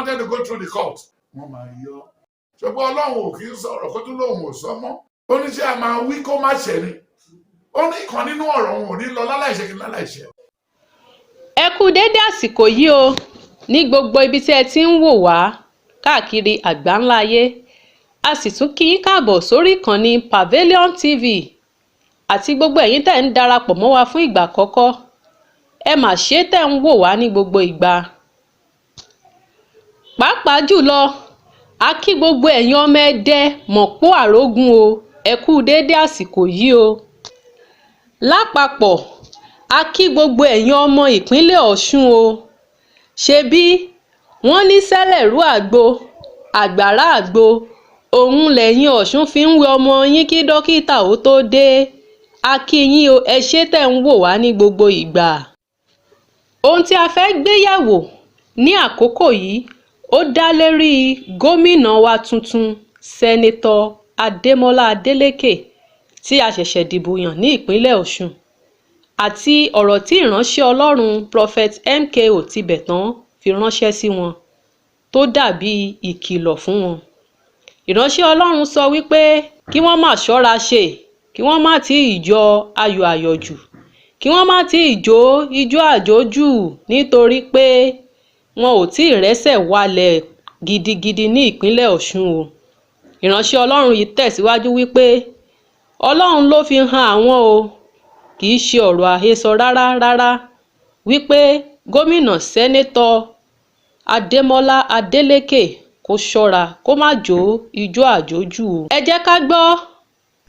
wanted to go through the court. Wọ́n máa yọ. Ṣùgbọ́n Ọlọ́run ò kì í sọ̀rọ̀ kó tún lóun ò sọ mọ́. Ó ní ṣé a máa wí kó má ṣẹ ni. Ó ní ìkan nínú ọ̀rọ̀ òun ò ní lọ láláìṣẹ kí n láláìṣẹ. Ẹ kú dédé àsìkò yìí o ní gbogbo ibi tí ẹ ti ń wò wá káàkiri àgbáńlá ayé. A sì tún kí yín káàbọ̀ sórí ìkànnì PAVILION TV àti gbogbo ẹ̀yin tẹ́ ń darapọ̀ mọ́ wa fún ìgbà àkọ́kọ́. Ẹ mà ṣe tẹ́ ń wò wá ní gbogbo ìgbà. Pàápàá jùlọ a kí gbogbo ẹ̀yin ọmọ Ẹdẹ Mọ̀pó Àrógún o. Ẹ kú dédé àsìkò yìí o. Lápapọ̀ a kí gbogbo ẹ̀yin ọmọ ìpínlẹ̀ Ọ̀ṣun o. Ṣebí wọ́n ní sẹ́lẹ̀rú àgbo àgbàrá àgbo òun lẹ́yìn Ọ̀ṣun fi ń wẹ ọmọ yín kí dókítà ó tó dé. A kí yín o, ẹ ṣé tẹ́ ń wò wá ní gbogbo ìgbà. Ohun tí a fẹ́ gbé yẹ̀wò ní àkókò yìí ó dá lérí gómìnà wa tuntun sẹ́nitọ́ Ademola Adeleke tí a ṣẹ̀ṣẹ̀ dìbò yàn ní ìpínlẹ̀ Ọ̀ṣun àti ọ̀rọ̀ tí ìránṣẹ́ Ọlọ́run Prophet MKO Tibetan fi ránṣẹ́ sí wọn tó dàbí ìkìlọ̀ fún wọn. Ìránṣẹ́ Ọlọ́run sọ wípé kí wọ́n má ṣọ́ra ṣe, kí wọ́n má tí ì jọ ayọ̀ àyọ̀jù, kí wọ́n má tí ì jó ijó àjójù nítorí pé wọn ò tí ì rẹ́sẹ̀ walẹ̀ gidigidi ní ìpínlẹ̀ Ọ̀ṣun o. Ìránṣẹ́ Ọlọ́run yìí tẹ̀síwájú wípé Ọlọ́run ló fi hàn àwọn o, kì í ṣe ọ̀rọ̀ àhesọ rárá wípé gómìnà sẹ́nẹ́tọ̀ Ademola Adeleke kó ṣọ́ra kó má jó ijó àjójù o. Ẹ jẹ́ ká gbọ́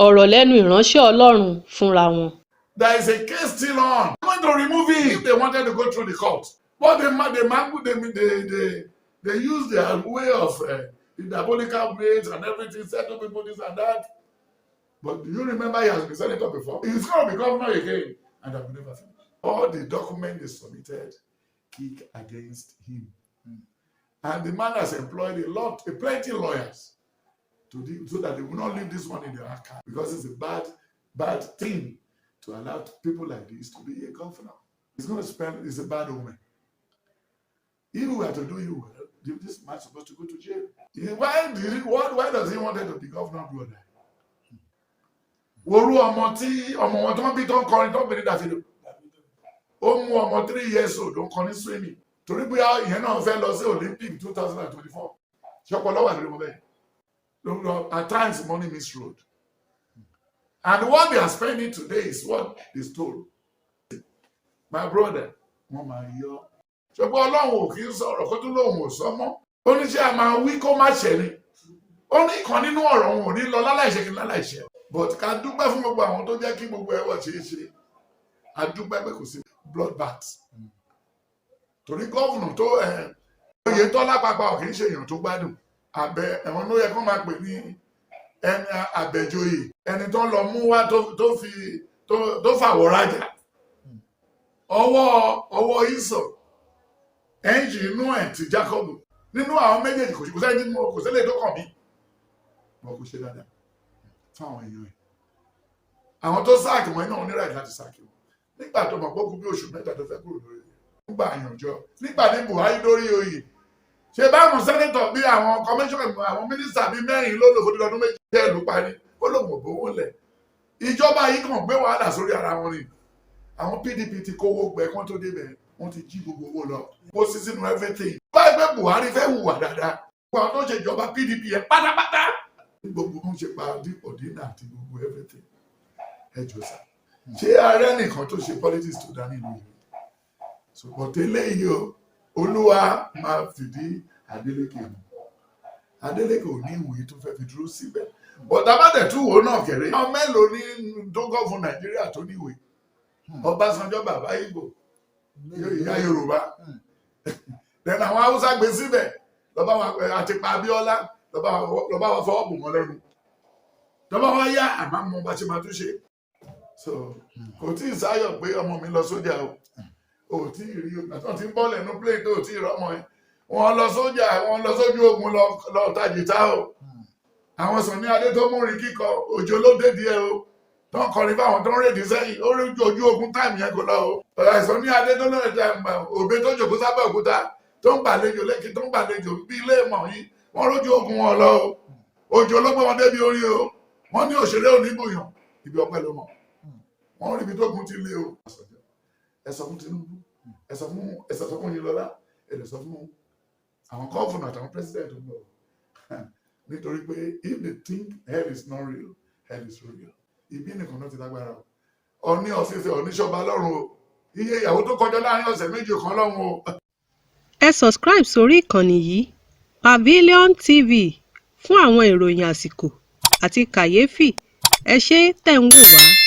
ọ̀rọ̀ lẹ́nu ìránṣẹ́ Ọlọ́run fúnra wọn. There is a case still on. They want to remove him if they wanted to go through the court. But they use their way of the diabolical ways and everything, said to people this and that. But do you remember he has been senator before? He's going to be governor again. And I will never finish. All the documents they submitted kick against him. And the man has employed plenty of lawyers so that they will not leave this one in their account. Because it's a bad thing to allow people like this to be a governor. It's a bad omen. If we were to do you well, this man is supposed to go to jail. Why does he want to be governor do that? Woru ọmọ wọn tó ń bí tó ń kọrin tó ń bèrè Davido. Ó mú ọmọ 3 years old tó ń kọrin swimming. Torí pé ìyẹn náà fẹ́ lọ sí Olympic 2024. Ṣọpọlọ wà lórí ọmọ bẹ́ẹ̀. At times money misroad. And what they are spending today is what they stole. My brother, wọ́n máa yọ. Ṣùgbọ́n Ọlọ́run ò kì í sọ̀rọ̀ kó tún lóun ò sọ mọ́. Ó ní ṣé a máa wí kó má ṣẹ ni. Ó ní ìkan nínú ọ̀rọ̀ òun ò ní lọ láláìṣẹ kí n láláìṣẹ. But ká dúpẹ́ fún gbogbo àwọn tó jẹ́ kí gbogbo ẹwọ́ ṣe. A dúpẹ́ pé kò sí bloodbath. Torí gọ́vùnà tó oyè tó lápapọ̀ kì í ṣe èèyàn tó gbádùn. Ẹ̀wọ̀n ló yẹ kó máa pè ní ẹni àbẹ̀joyè. Ẹni tó lọ mú wá tó fàwọ̀ rajà. Ọwọ́ ìsọ̀ ẹ̀ǹjì inú ẹ̀ ti Jacob nínú àwọn méjèèjì kò sẹ́lẹ̀ tó kàn mí. Wọ́n kò ṣe dáadáa fún àwọn èèyàn ẹ̀. Àwọn tó sáàkì wọn náà ní right láti sáàkì wọn. Nígbà tó mọ̀ pọ́kú bí oṣù mẹ́ta tó fẹ́ kúrò lórí rẹ̀. Nígbà àyànjọ nígbà ní Buhari lórí oyè. Ṣé báwọn sẹ́nẹ́tọ̀ bí àwọn kọmíṣọ́nà àwọn mínísítà bíi 4 ló lò fún ọdún 2 jẹ́ ìlú parí. Ó lòun ò gbowó lẹ̀. Ìjọba yìí kàn gbé wàhálà sórí ara wọn ni. Àwọn PDP ti kówó gbẹ kán tó débẹ̀. Wọ́n ti jí gbogbo owó lọ. Ó sì sínú everything. Báyìí pé Buhari fẹ́ hùwà dáadáa. Àwọn tó ṣe ìjọba PDP yẹn pátápátá. Gbogbo wọn ṣe pa dípò dínà àti gbogbo everything. Ẹ jọ sá. Ṣé ààrẹ nìkan tó ṣe politics tó dá nínú ìlú? Ṣùgbọ́n tẹ́lẹ̀ yìí o, Olúwa máa fìdí Adeleke mú. Adeleke ò ní ìwé tó fẹ́ fi dúró síbẹ̀. Bọ̀dá bá dẹ̀ tún wò náà kéré. Àwọn mélòó ní tó gọ́ fún Nàìjíríà tó níwèé? Ọbásanjọ́ bàbá Ìgbò. Ìyá Yorùbá. Lẹ́nu àwọn Haúsá gbé síbẹ̀. Lọ́ba wa àti pa Abíọ́lá. Lọ́ba wa fọwọ́ bù wọ́n lẹ́nu. Lọ́ba wa yá àmọ́ mo bá ṣe máa tún ṣe. So kò tí ì sáyọ̀ pé ọmọ mi lọ sójà o. Ò tí ì rí o. Àtọ́ ti ń bọ́ lẹ́nu plate ò tí ì rọ́mọ ẹ̀. Wọ́n lọ sójà, wọ́n lọ sójú ogun lọ tajìta o. Àwọn Sànní Adé tó mú rin kíkọ òjò ló dé díẹ̀ o. Tó ń kọrin fáwọn tó ń rèdí sẹ́yìn. Ó rí ojú ogun táìmù yẹn kò lọ o. Sànní Adé tó lọ́rẹ̀ táìmù òbí tó jòkó sábẹ́ òkúta. tó ń gbàlejò lẹ́kì tó ń gbàlejò bí ilé ìmọ̀ yìí wọ́n rójú ogun wọn lọ o òjò ọlọ́gbọ́n wọn débi orí o wọ́n ní òṣèré oníbùyàn ibi ọpẹ́ ló mọ̀ wọ́n rí ibi tó gun ti lé o ẹ sọ fún Tinubu ẹ sọ fún Yinlọ́lá ẹ lè sọ fún àwọn gọ́ọ̀fùnà àtàwọn president ń bọ̀ nítorí pé if they think hell is not real hell is real ibi nìkan náà ti lágbára o ọní ọ̀fíìfẹ́ oníṣọba lọ́rùn o iye ìyàwó tó kọjá láàrin ọ̀sẹ̀ méjì kan lọ́rùn o. ẹ subscribe sórí ìkànnì yìí Pavilion TV fún àwọn ìròyìn àsìkò àti kàyéfì ẹ ṣé tẹ̀ ń wò wá.